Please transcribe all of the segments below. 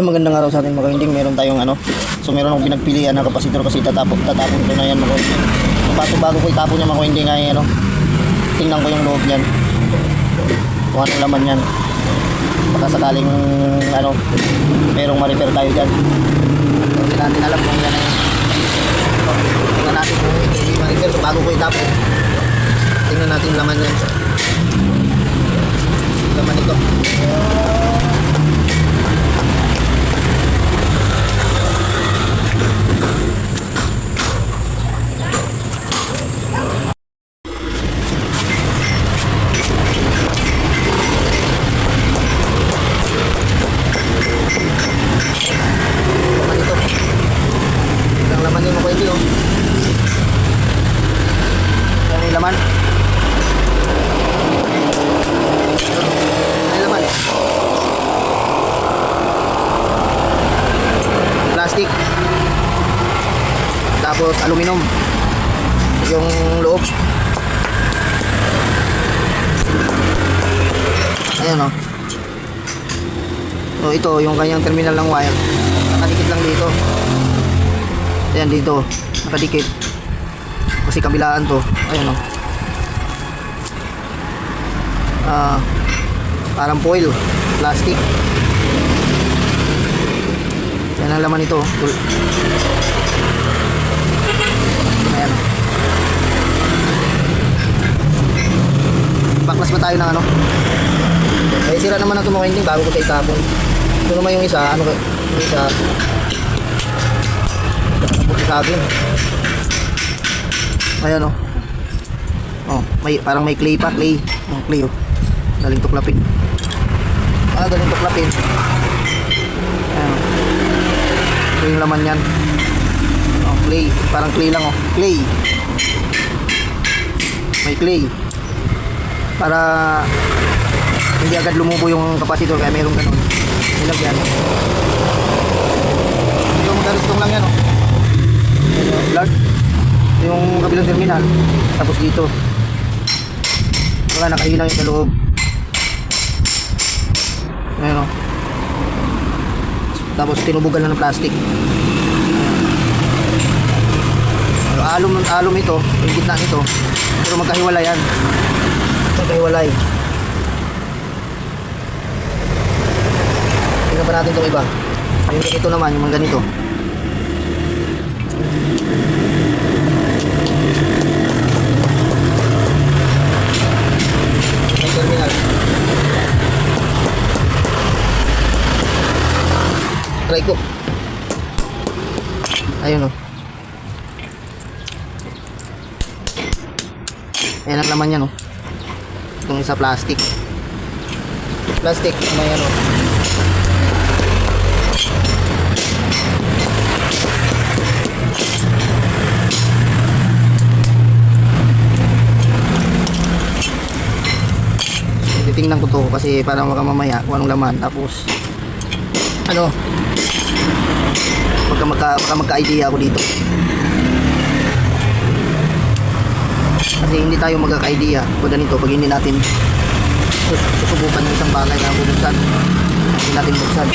Magandang araw sa ating mga winding. Meron tayong so meron akong pinagpilian na kapasitor kasi tatapon ko na yan mga winding. So bago ko itapon niya mga winding ay tingnan ko yung loob niyan kung anong laman yan, baka sakaling merong ma-repair tayo dyan. So hindi natin alam kung yan ay tingnan natin kung hindi ma-repair. So bago ko itapon, tingnan natin yung laman yan, laman ito. Laman. May laman. Plastic. Tapos aluminum. Yung loob. Ayan o. So ito yung kanyang terminal ng wire. Nakadikit lang dito. Ayan dito. Nakadikit. Kasi kabilaan to. Ayan o. Parang foil, plastic. Yan ang laman ito. Ayan. Baklas pa tayo ng ay sira naman na ito mga winding bago ko tayo itapon. Ito naman yung isa, yung isa nakaputi sa akin. Ayan o. Parang may clay pa, clay. Clay o. Daling tuklapin. Daling tuklapin. Ayan. Ito yung laman yan. Clay. Parang clay lang o. Clay. May clay. Para hindi agad lumubo yung kapasitor kaya mayroong ganun. Nilagyan. Yung magkaristong lang yan o. Large. Yung kabilang terminal. Tapos dito. Wala nakahilang yung sa loob. Ayan o. Tapos tinubugan na ng plastic. Alum ito, yung gitna nito. Pero magkahiwalay yan. Magkahiwalay. Tingnan pa natin itong iba. Yung ganito naman, yung mga ganito. May terminal. Try ko. Ayun o. Ayan ang laman yan o. Itong isa plastic. Plastic. May titingnan ko to kasi para makamamaya kung anong laman. Tapos magka-idea ako dito kasi hindi tayo magka-idea pag ganito, pag hindi natin susubukan ng isang bagay na bubuksan, hindi natin buksan.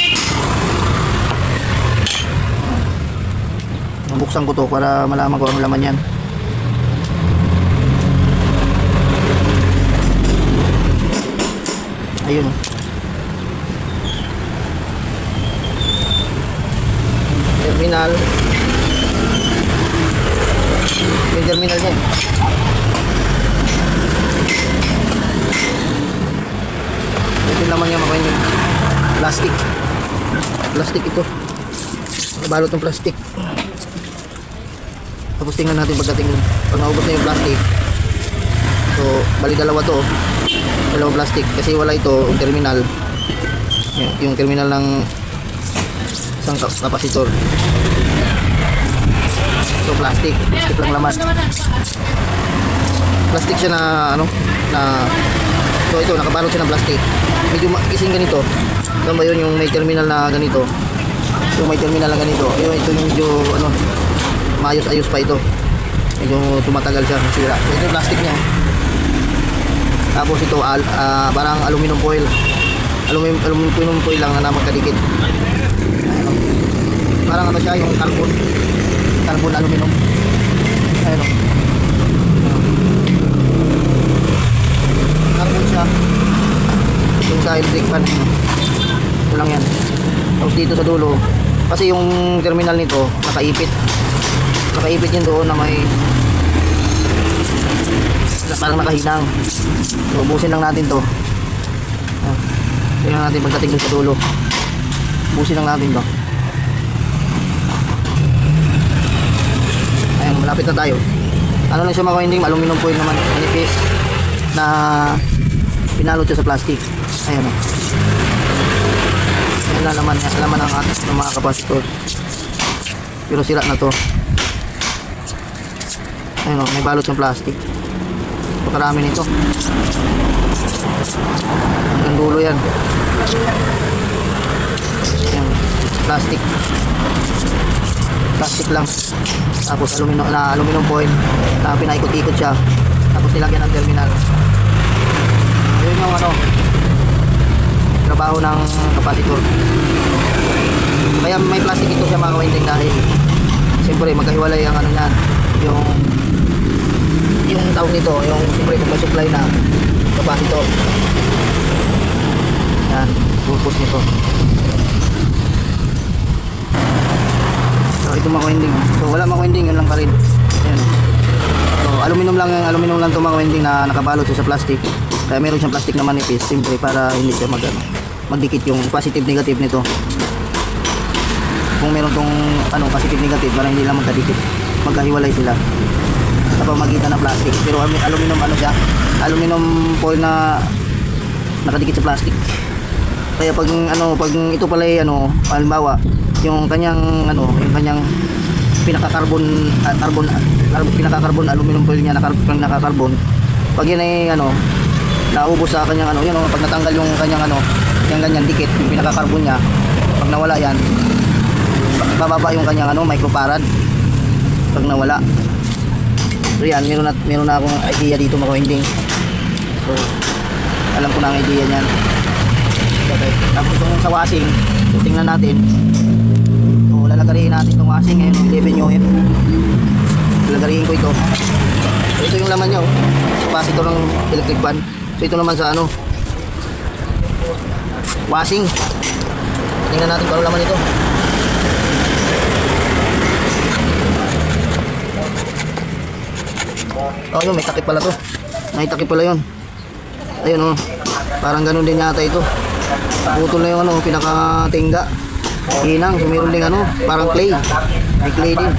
Buksan ko to para malaman ko anong laman yan. Ayun. Terminal. Yung terminal niya. Ito naman yung makain yung plastic. Plastic ito. Nabalot ng plastic. Tapos tingnan natin pagdating pag naubos na yung plastic. So, bali dalawa to. Dalawang plastic kasi wala ito yung terminal. Yung terminal ng isang kapasitor. So plastic lang laman. Plastic siya na so ito nakabalot siya ng plastic. Medyo kising ganito. Alam ba yun yung may terminal na ganito? Yung may terminal na ganito. Ito yung medyo maayos-ayos pa ito. Medyo tumatagal siya, sira. Ito yung plastic niya. Tapos ito parang aluminum foil. Aluminum foil lang na magkadikit. ano siya, yung carbon aluminum. Ayun o. Carbon siya. Yung sa electric fan. Ito lang yan. Tapos dito sa dulo, kasi yung terminal nito nakaipit yun doon na may parang nakahinang. So ubusin lang natin to. Tingnan natin pagdating dun sa dulo. Ubusin lang natin to. Ayan, malapit na tayo. Ano lang siya mga winding, aluminum foil naman, manipis na pinalot siya sa plastic. Ayan o. Ayan na laman ng atas ng mga kapasitor. Pero sira na to. Ayan o, may balot ng plastic. Pakarami nito. Hanggang dulo yan. Ayan, plastic lang. Tapos aluminum foil na pinaikot-ikot siya. Tapos nilagyan ng terminal. Yun yung ano, trabaho ng capacitor. Kaya may plastic ito siya mga winding dahil siyempre magkahiwalay ang ano yan, yung tawag nito, yung siyempre kung may supply na capacitor. Yan, purpose nito. So ito mga winding. So wala mga winding, yun lang pa rin. Ayan. So aluminum lang to mga winding na nakabalot sa plastic. Kaya meron siyang plastic na manipis, siyempre para hindi siya magdikit yung positive negative nito. Kung meron tong positive negative, para hindi lang magkadikit, magkahiwalay sila sa pamagitan ng plastic. Pero aluminum foil na nakadikit sa plastic. Kaya pag ito pala halimbawa yung kanyang pinaka-carbon aluminum foil niya naka-carbon, pag yun ay naubos sa kanyang pag natanggal yung kanyang yung ganyan dikit, yung pinaka-carbon niya, pag nawala yan, bababa yung kanyang microfarad pag nawala. So yan, meron na akong idea dito mga winding. So alam ko na ang idea niyan. Okay. Tapos itong sa washing, so tingnan natin. So lalagariin natin itong washing ngayon, 11 UF. Lalagariin ko ito. So ito yung laman niya, capacitor ng electric fan. So ito naman sa washing. Tingnan natin kung ano laman ito. Oh, yun, may takip pala to. May takip pala yun. Ayun parang ganun din yata ito. Putol na yung pinaka-tingga. Hinang, so meron din parang clay. May clay din.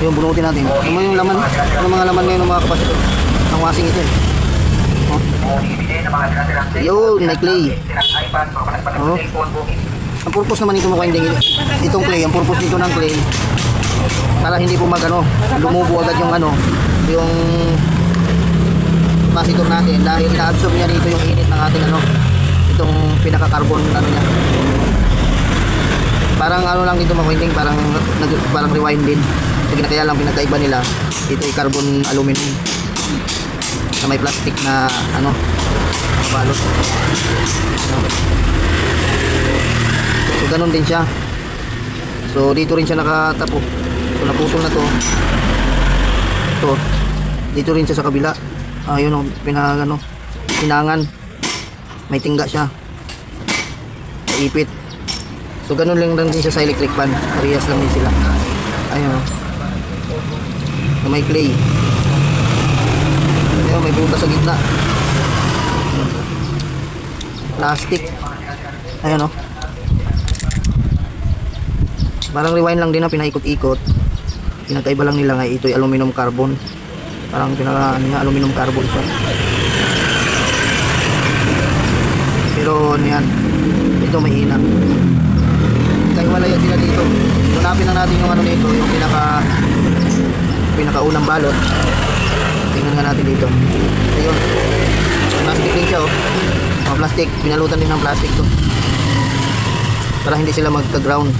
Yung bunutin natin. Ano yung laman? Ano mga laman ngayon ng mga kapasitor? Ang washing ito Oh. Yun, may clay. Oh. Ang purpose naman ito mga hindi. Itong clay, ang purpose nito ng clay, para hindi po lumubo agad yung yung capacitor natin, dahil ina-absorb niya dito yung init ng ating itong pinaka-carbon niya. Parang lang dito mga winding, parang rewind din. Kaya lang pinagkaiba nila, ito ay carbon aluminum na may plastic na balot. So ganun din siya. So dito rin siya nakatapo. So naputol na to. Ito, dito rin siya sa kabila. Ayun pinangan. May tingga siya. Ipit. So ganun lang din siya sa electric fan. Parehas lang din sila. Ayun. So, may clay. Ayun, may butas sa gitna. Plastic. Ayun Parang rewind lang din na pinaikot-ikot. Pinagkaiba lang nila ito ay aluminum carbon. Parang aluminum carbon siya. Pero yan, ito may hinang. Kaya wala yan sila dito. Tunapin na natin yung nito, yung pinakaunang balot. Tingnan nga natin dito. Ayun, plastic din siya mga plastic, pinalutan din ng plastic to para hindi sila magka-ground.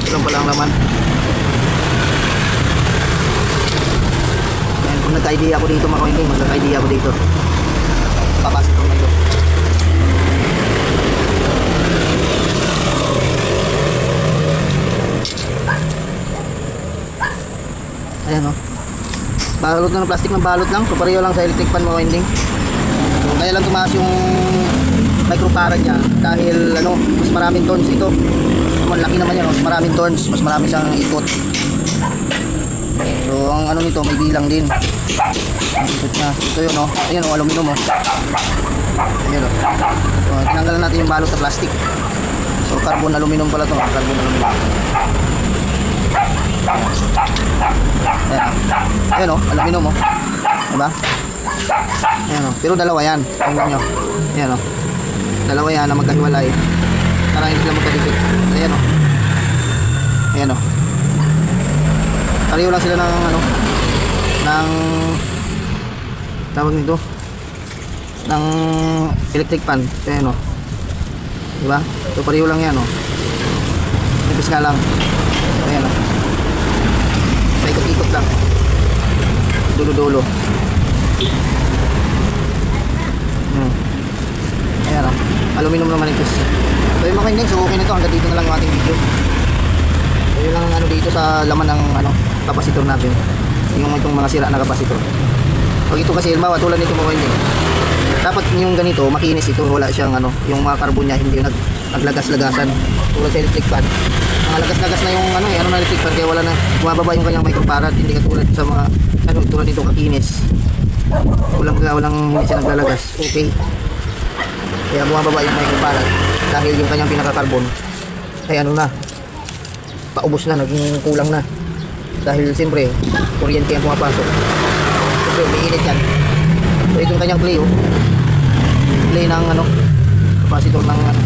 Ito pala ang laman. Ayan, kung nagka-idea ako dito mga kawinding, magkaka-idea ako dito. Papasok ko dito. Ayan o. Balot lang ng plastic ng balot lang. So pareho lang sa electric fan mga winding. So kaya lang tumaas yung microfarad niya dahil ano, mas maraming turns ito. Malaki naman yan, mas maraming turns, mas marami siyang ikot. So ang ano nito may bilang din. Ang ikot niya. Ito yun o. Ayan o, aluminum o. Ayan o. So tinanggalan natin yung balot sa plastic. So carbon aluminum pala to. Carbon aluminum. Ayan o, aluminum o. Diba? Ayan o, pero dalawa yan. Tingnan nyo. Ayan o, dalawa yan na magkahiwalay para hindi sila magkadikit. Ayan o. Ayan o. Pareho lang sila ng ano, ng tawag nito, ng electric fan. Ayan o. Diba? So pareho lang yan o. Nipis nga lang. Ayan o. Ikot-ikot lang. Dulo-dulo. Ayan o. Aluminum naman ito. So yung mga kaining, so okay na ito. Hanggang dito na lang yung ating video. So yun lang ano dito sa laman ng ano, kapasitor natin. Yung itong mga sira na kapasitor. Pag ito kasi, halimbawa, tulad nito mga kaining, dapat yung ganito, makinis ito. Wala siyang ano, yung mga carbon niya, hindi naglagas-lagasan. Tulad sa electric fan. Mga lagas-lagas na yung ano, ano na electric fan, kaya wala na, bumababa yung kanyang microfarad. Hindi katulad sa mga, ano, tulad nito kakinis. Walang hindi siya naglalagas. Okay. Kaya bumababa yung microfarad dahil yung kanyang pinaka-carbon ay ano na, paubos na, naging kulang na. Dahil siyempre, kuryente ang pumapasok. Siyempre, may init yan. So itong kanyang play, oh. Play ng ano, kapasitor ng ano.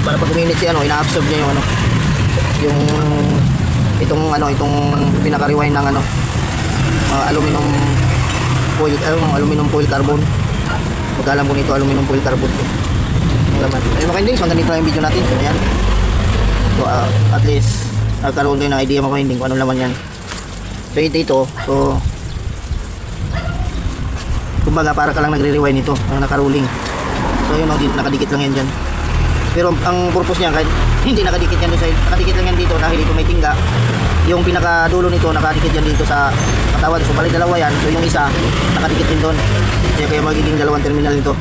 Para pag uminit siya, ano, ina-absorb niya yung ano, yung itong ano, itong pinaka-rewind ng ano, aluminum foil, aluminum foil carbon. Magkalam po nito, aluminum foil carbon. Ang laman. Ayun mga kaining, so hanggang dito lang yung video natin. So ayan. So at least nagkaroon kayo ng idea mga kaining kung anong laman yan. So ito, so kumbaga para ka lang nagre-rewind ito, naka-rolling. So yun, nakadikit lang yan dyan. Pero ang purpose niya, kahit hindi nakadikit yan doon sa, nakadikit lang yan dito dahil ito may tingga. Yung pinakadulo nito nakadikit yan dito sa katawan. So bali dalawa yan. So yung isa nakadikit din doon. Kaya magiging dalawang terminal nito.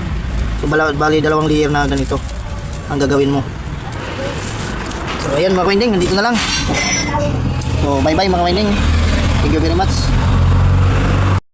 So bali dalawang layer na ganito ang gagawin mo. So ayan mga kawinding, nandito na lang. So bye bye mga kawinding. Thank you very much.